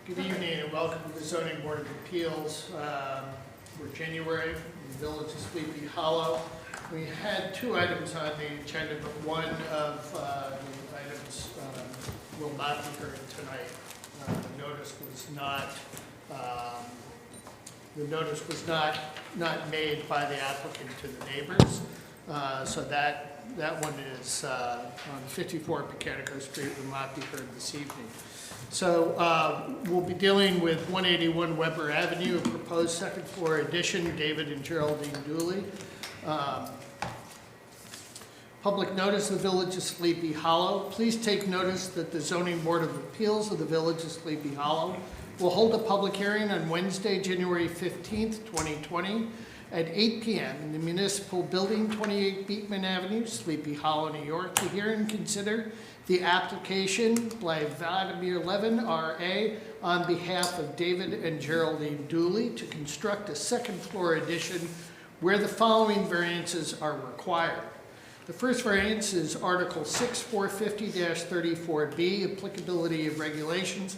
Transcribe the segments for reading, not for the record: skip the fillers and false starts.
Good evening and welcome to the Zoning Board of Appeals. We're January, the Village of Sleepy Hollow. We had two items on the agenda, but one of the items will not be heard tonight. The notice was not made by the applicant to the neighbors. So that one is on 54 Pecanico Street, will not be heard this evening. So we'll be dealing with 181 Weber Avenue, a proposed second floor addition, David and Geraldine Dooley. Public notice of the Village of Sleepy Hollow. Please take notice that the Zoning Board of Appeals of the Village of Sleepy Hollow will hold a public hearing on Wednesday, January 15th, 2020 at 8 p.m. in the Municipal Building, 28 Beekman Avenue, Sleepy Hollow, New York, to hear and consider the application by Vladimir Levin, R.A., on behalf of David and Geraldine Dooley to construct a second floor addition where the following variances are required. The first variance is Article 6, 450-34B, applicability of regulations,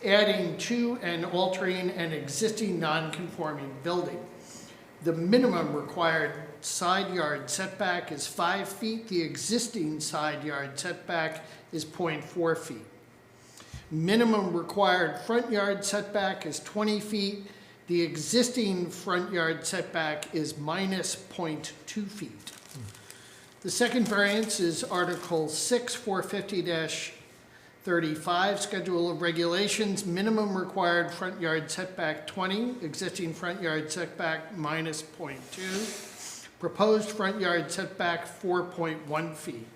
adding to and altering an existing non-conforming building. The minimum required side yard setback is 5 feet. The existing side yard setback is 0.4 feet. Minimum required front yard setback is 20 feet. The existing front yard setback is minus 0.2 feet. The second variance is Article 6, 450-35, Schedule of Regulations, minimum required front yard setback 20, existing front yard setback minus 0.2, proposed front yard setback 4.1 feet.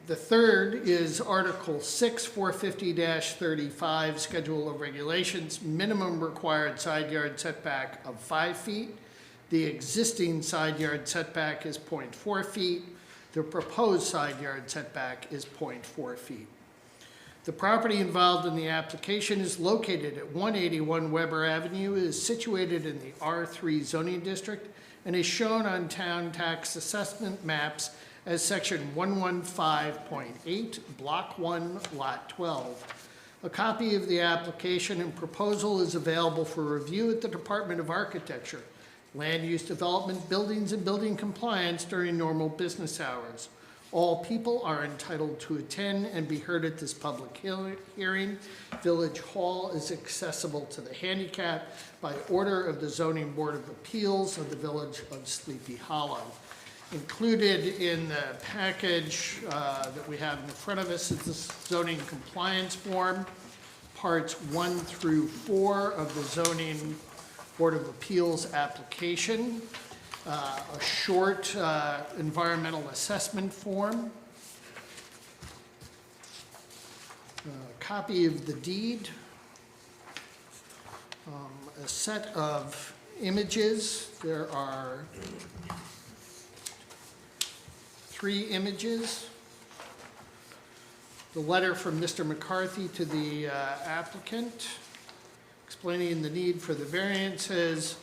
The third is Article 6, 450-35, Schedule of Regulations, minimum required side yard setback of 5 feet. The existing side yard setback is 0.4 feet. The proposed side yard setback is 0.4 feet. The property involved in the application is located at 181 Weber Avenue, is situated in the R3 zoning district, and is shown on town tax assessment maps as section 115.8, block 1, lot 12. A copy of the application and proposal is available for review at the Department of Architecture, Land Use Development, Buildings and Building Compliance during normal business hours. All people are entitled to attend and be heard at this public hearing. Village Hall is accessible to the handicap by order of the Zoning Board of Appeals of the Village of Sleepy Hollow. Included in the package that we have in front of us is the zoning compliance form, parts 1 through 4 of the Zoning Board of Appeals application. A short environmental assessment form, a copy of the deed, a set of images. There are 3 images. The letter from Mr. McCarthy to the applicant explaining the need for the variances,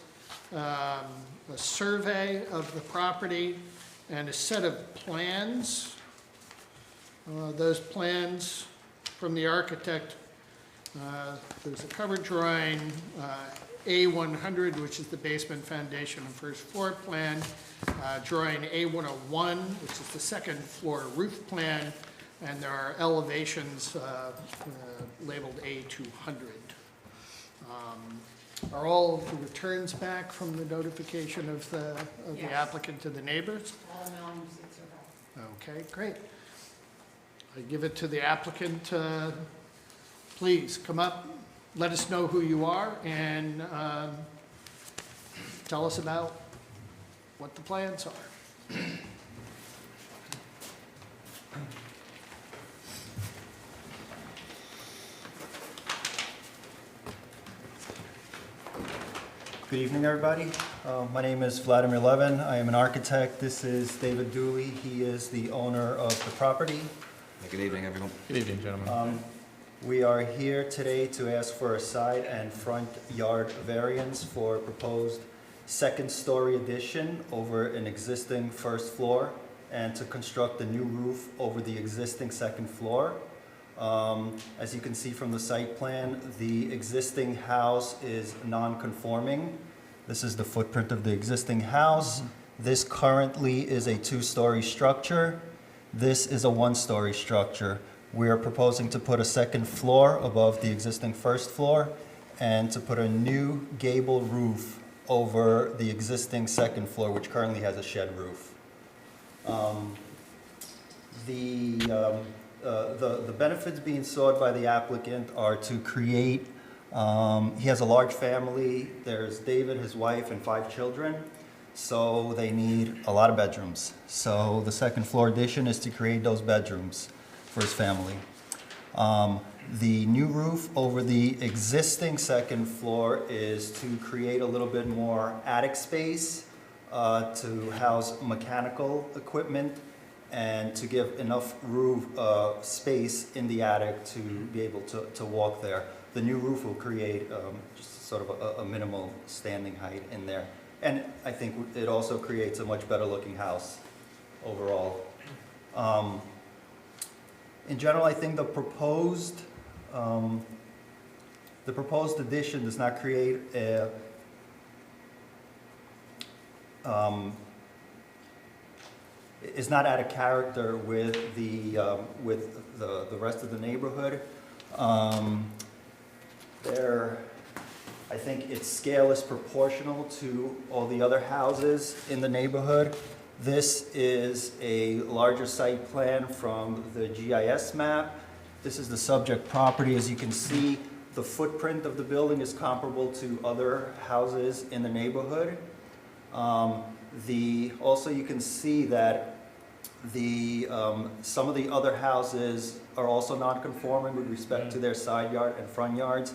a survey of the property, and a set of plans. Those plans from the architect, there's a cover drawing, A100, which is the basement foundation and first floor plan, drawing A101, which is the second floor roof plan, and there are elevations labeled A200. Are all of the returns back from the notification of the applicant to the neighbors? All non-receipts are back. Okay, great. I give it to the applicant. Please come up, let us know who you are, and tell us about what the plans are. Good evening, everybody. My name is Vladimir Levin. I am an architect. This is David Dooley. He is the owner of the property. Good evening, everyone. Good evening, gentlemen. We are here today to ask for a side and front yard variance for a proposed second-story addition over an existing first floor and to construct a new roof over the existing second floor. As you can see from the site plan, the existing house is non-conforming. This is the footprint of the existing house. This currently is a two-story structure. This is a one-story structure. We are proposing to put a second floor above the existing first floor and to put a new gable roof over the existing second floor, which currently has a shed roof. The benefits being sought by the applicant are to create, he has a large family. There's David, his wife, and 5 children. So they need a lot of bedrooms. So the second floor addition is to create those bedrooms for his family. The new roof over the existing second floor is to create a little bit more attic space to house mechanical equipment and to give enough roof space in the attic to be able to walk there. The new roof will create just sort of a minimal standing height in there. And I think it also creates a much better looking house overall. In general, I think the proposed addition does not create a is not out of character with the rest of the neighborhood. I think its scale is proportional to all the other houses in the neighborhood. This is a larger site plan from the GIS map. This is the subject property. As you can see, the footprint of the building is comparable to other houses in the neighborhood. Also, you can see that some of the other houses are also non-conforming with respect to their side yard and front yards,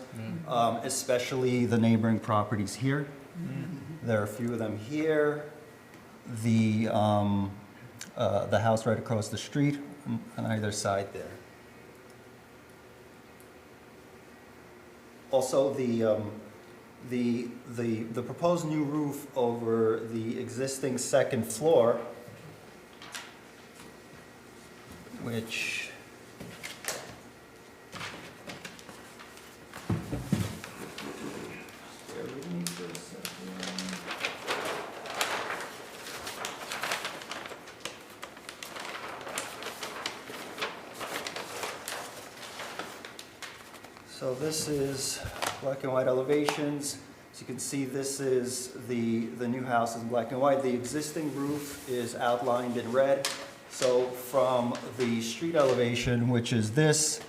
especially the neighboring properties here. There are a few of them here. The house right across the street on either side there. Also, the proposed new roof over the existing second floor, which bear with me for a second. So this is black and white elevations. As you can see, this is the new house in black and white. The existing roof is outlined in red. So from the street elevation, which is this,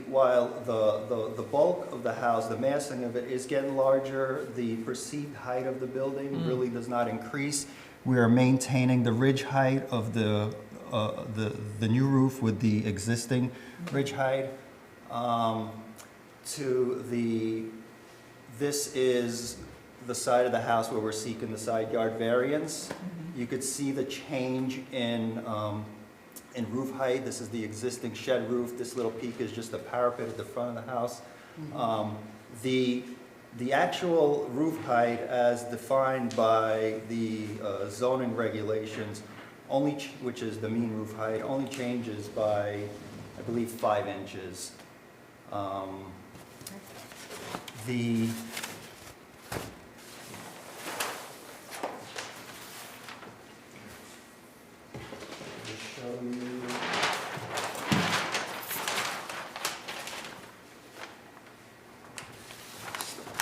while the bulk of the house, the massing of it is getting larger, the perceived height of the building really does not increase. We are maintaining the ridge height of the new roof with the existing ridge height. This is the side of the house where we're seeking the side yard variance. You could see the change in roof height. This is the existing shed roof. This little peak is just a parapet at the front of the house. The actual roof height, as defined by the zoning regulations, which is the mean roof height, only changes by, I believe, 5 inches.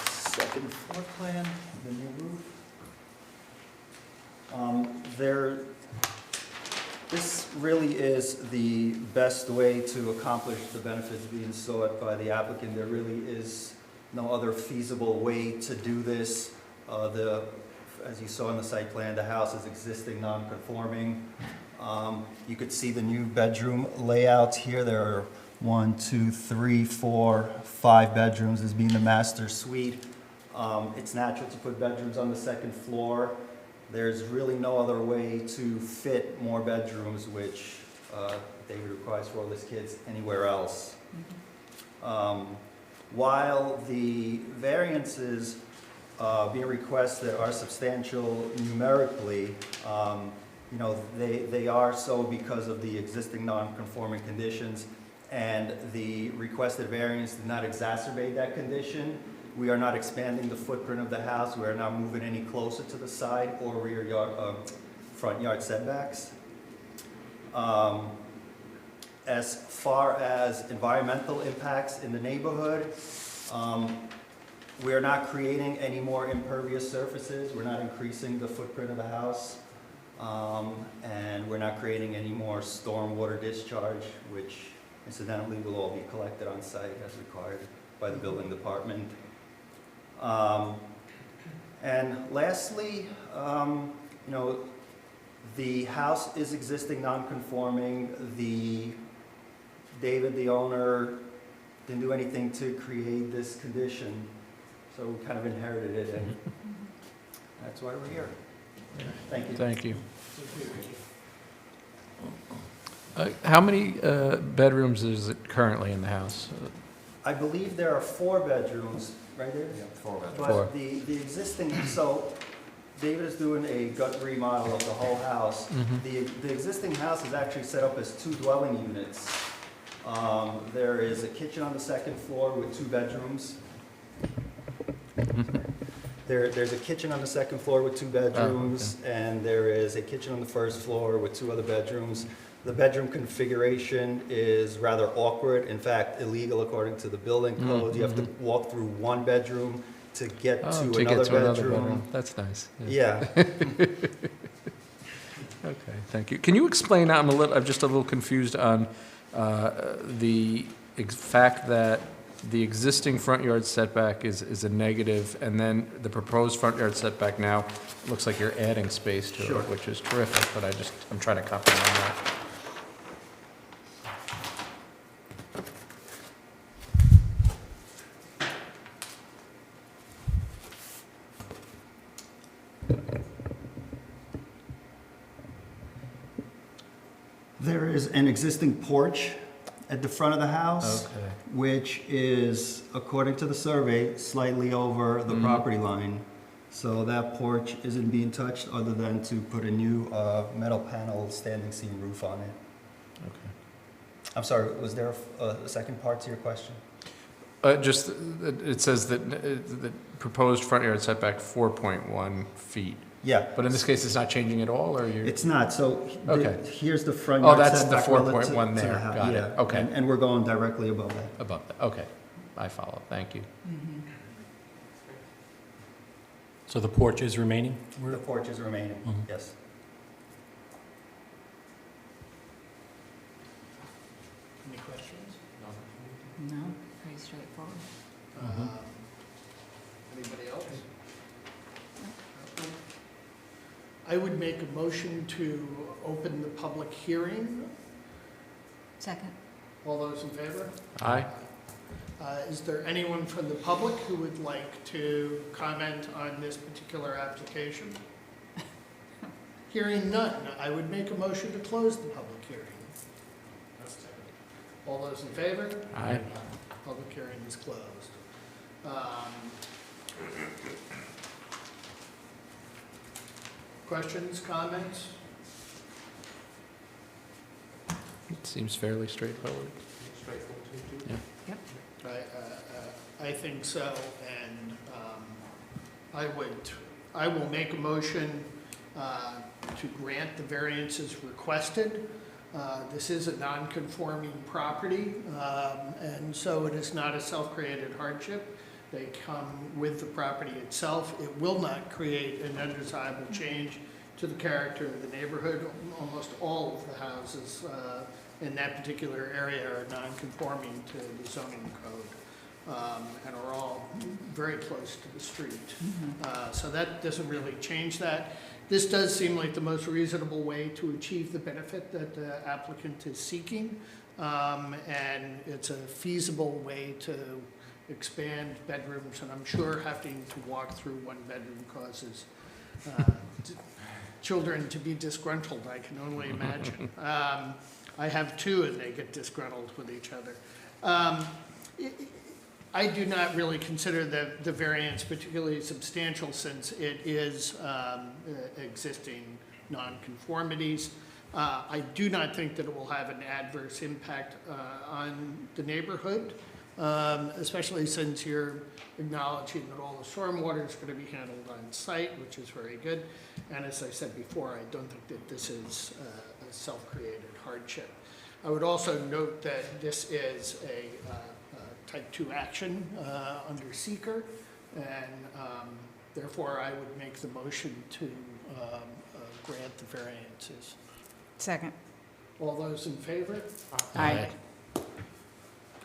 Second floor plan, the new roof. This really is the best way to accomplish the benefits being sought by the applicant. There really is no other feasible way to do this. As you saw in the site plan, the house is existing non-conforming. You could see the new bedroom layouts here. There are 1, 2, 3, 4, 5 bedrooms as being the master suite. It's natural to put bedrooms on the second floor. There's really no other way to fit more bedrooms, which David requires for all his kids, anywhere else. While the variances being requested are substantial numerically, they are so because of the existing non-conforming conditions and the requested variance did not exacerbate that condition. We are not expanding the footprint of the house. We are not moving any closer to the side or rear yard, front yard setbacks. As far as environmental impacts in the neighborhood, we are not creating any more impervious surfaces. We're not increasing the footprint of the house. And we're not creating any more stormwater discharge, which incidentally will all be collected on site as required by the building department. And lastly, you know, the house is existing non-conforming. David, the owner, didn't do anything to create this condition, so we kind of inherited it, and that's why we're here. Thank you. Thank you. How many bedrooms is it currently in the house? I believe there are 4 bedrooms, right there? Yeah, 4 bedrooms. Four. But the existing, so David is doing a gut remodel of the whole house. The existing house is actually set up as 2 dwelling units. There is a kitchen on the 2nd floor with 2 bedrooms. There's a kitchen on the 2nd floor with 2 bedrooms, and there is a kitchen on the 1st floor with 2 other bedrooms. The bedroom configuration is rather awkward, in fact, illegal according to the building code. You have to walk through one bedroom to get to another bedroom. That's nice. Yeah. Okay, thank you. Can you explain, I'm just a little confused on the fact that the existing front yard setback is a negative, and then the proposed front yard setback now looks like you're adding space to Sure. it, which is terrific, but I'm trying to comprehend that. There is an existing porch at the front of the house, Okay. which is, according to the survey, slightly over the property line. So that porch isn't being touched other than to put a new metal panel standing seam roof on it. Okay. I'm sorry, was there a second part to your question? Just, it says that the proposed front yard setback 4.1 feet. Yeah. But in this case, it's not changing at all, or you're? It's not, so Okay. here's the front Oh, yard that's the setback relative 4.1 to the there. house. Got it. Yeah. Okay. And we're going directly above that. Above that, okay. I follow, thank you. So the porch is remaining? The porch is remaining, yes. Any questions? No, pretty straightforward. Anybody else? I would make a motion to open the public hearing. Second. All those in favor? Aye. Is there anyone from the public who would like to comment on this particular application? Hearing none, I would make a motion to close the public hearing. All those in favor? Aye. Public hearing is closed. Questions, comments? It seems fairly straightforward. I think so, and I will make a motion to grant the variances requested. This is a non-conforming property, and so it is not a self-created hardship. They come with the property itself. It will not create an undesirable change to the character of the neighborhood. Almost all of the houses in that particular area are non-conforming to the zoning code, and are all very close to the street. So that doesn't really change that. This does seem like the most reasonable way to achieve the benefit that the applicant is seeking, and it's a feasible way to expand bedrooms, and I'm sure having to walk through one bedroom causes children to be disgruntled, I can only imagine. I have 2 and they get disgruntled with each other. I do not really consider the variance particularly substantial since it is existing nonconformities. I do not think that it will have an adverse impact on the neighborhood, especially since you're acknowledging that all the stormwater is going to be handled on site, which is very good. And as I said before, I don't think that this is a self-created hardship. I would also note that this is a type 2 action under seeker, and therefore I would make the motion to grant the variances. Second. All those in favor? Aye.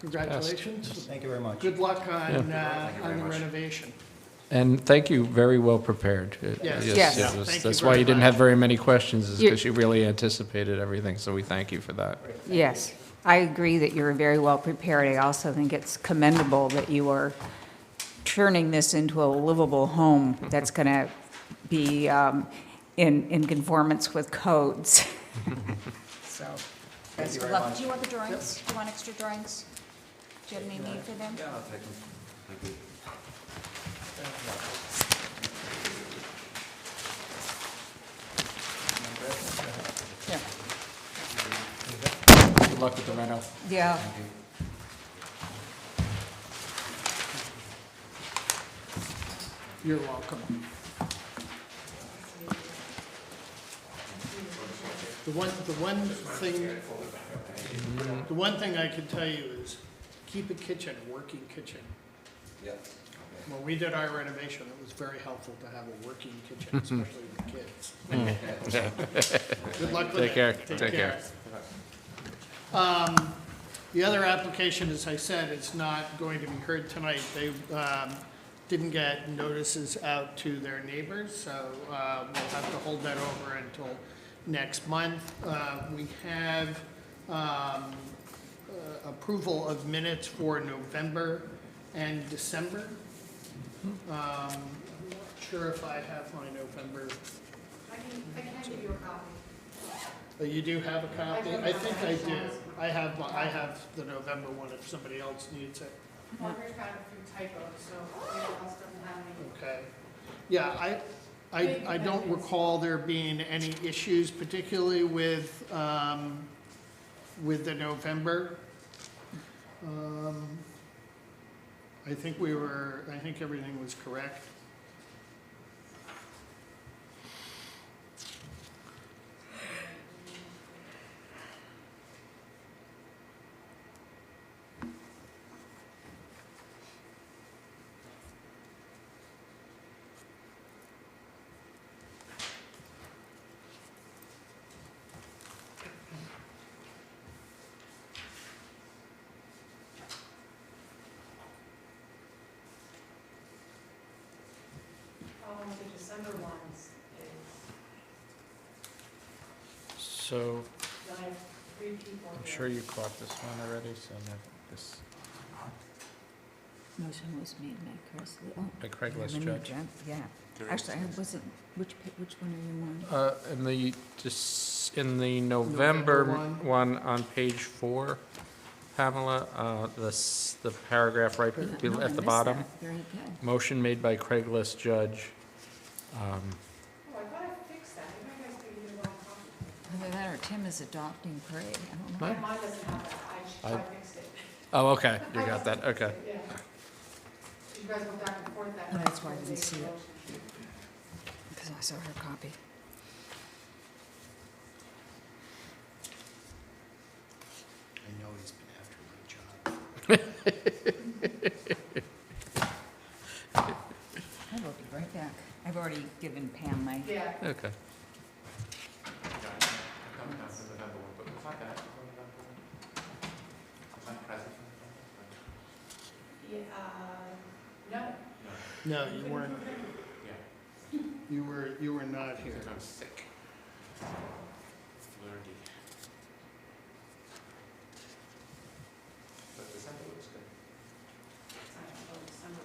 Congratulations. Thank you very much. Good luck on the renovation. And thank you, very well prepared. Yes. Yes. it was- Thank you That's why very you didn't much. have very many questions, is You- because you really anticipated everything, so we thank you for that. Yes, I agree that you're very well prepared. I also think it's commendable that you are turning this into a livable home that's going to be in conformance with codes. So, best of luck. Do you want the drawings? Do you want extra drawings? Do you have any need for them? Yeah, I'll take them. Thank you. Yeah. Good luck with the reno. Yeah. You're welcome. The one thing I can tell you is keep a kitchen, a working kitchen. When we did our renovation, it was very helpful to have a working kitchen, especially with kids. Good luck with it. Take care. Take care. The other application, as I said, is not going to be heard tonight. They didn't get notices out to their neighbors, so we'll have to hold that over until next month. We have approval of minutes for November and December. I'm not sure if I have my November. I can give you a copy. You do have a copy? I think I do. I have the November one if somebody else needs it. Margaret found a few typos, so anyone else doesn't have any. Okay. Yeah, I don't recall there being any issues, particularly with the November. I think everything was correct. The December ones is, So I have 3 people I'm here. sure you caught this one already, so this, Motion was made by Chris. Oh, by Craigslist let me Judge. jump. Yeah. Actually, I wasn't, which one are you on? In the November November one on page 4, Pamela, the paragraph right No, I at the missed bottom. that. Very good. Motion made by Craigslist Judge. Oh, I thought I fixed that. Maybe you guys gave me the wrong copy. Either that or Tim is adopting parade. I don't know. Mine doesn't have that. I fixed it. Oh, okay, you got that, okay. Yeah. You guys went back and forth that Oh, night. that's why I didn't see it. Because I saw her copy. I know he's been after my job. I will be right back. I've already given Pam my, Yeah. Okay. Yeah, no. No, you weren't. You were not here. I'm sick. But December looks good. December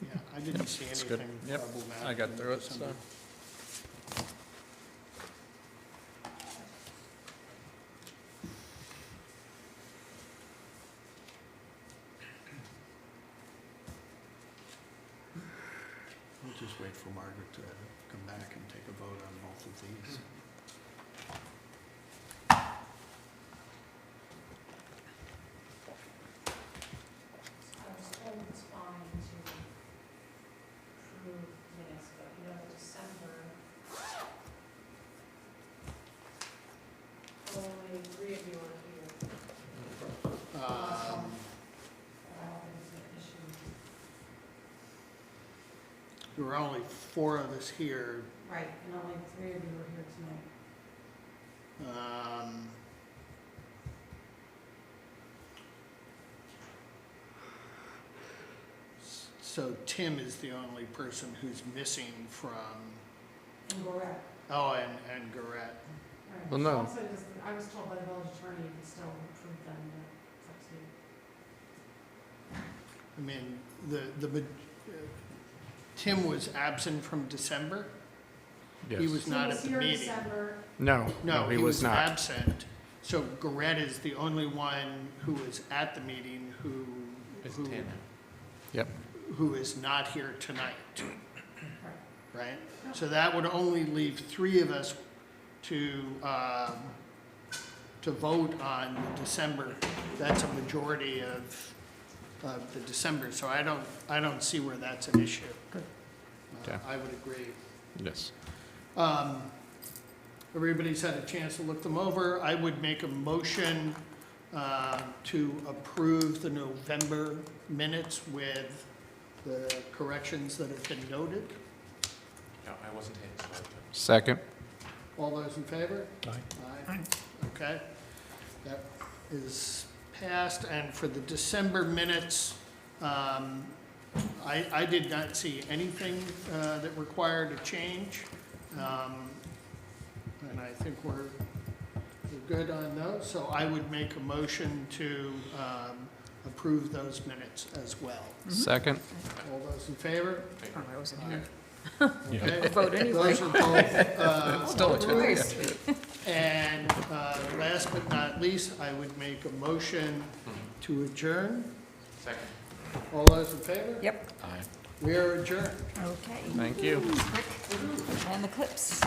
Yeah, I didn't see it's good. anything Yep, problematic. I got in through it, December. so. We'll just wait for Margaret to come back and take a vote on both of these. I was told it's fine to approve minutes, but you know, December, only 3 of you are here. Um, I don't think it's an issue. There were only 4 of us here. Right, and only 3 of you are here tonight. So Tim is the only person who's missing from, And Gorette. oh, and Garrett. Right. Well, no. Also, I was told by the village attorney you can still approve them, but it's up to you. I mean, Tim was absent from December. He Yes. was not at the He was here in meeting. December. No, he was not. absent. So Garrett is the only one who was at the meeting who, Yep, who is not here tonight, Right. right? So that would only leave 3 of us to vote on the December. That's a majority of the December, so I don't see where that's an issue. Okay. I would agree. yes. Everybody's had a chance to look them over. I would make a motion to approve the November minutes with the corrections that have been noted. No, I wasn't here, so I don't. Second? All those in favor? Aye. Aye. Okay. That is passed. And for the December minutes, I did not see anything that required a change. And I think we're good on those. So I would make a motion to approve those minutes as well. Second? All those in favor? Oh, I wasn't Aye. here. Okay. Vote anyway. Those are both Still a approved. And last but not least, I would make a motion to adjourn. Second. All those in favor? Yep, Aye. We are adjourned. okay. Thank you. And the clips.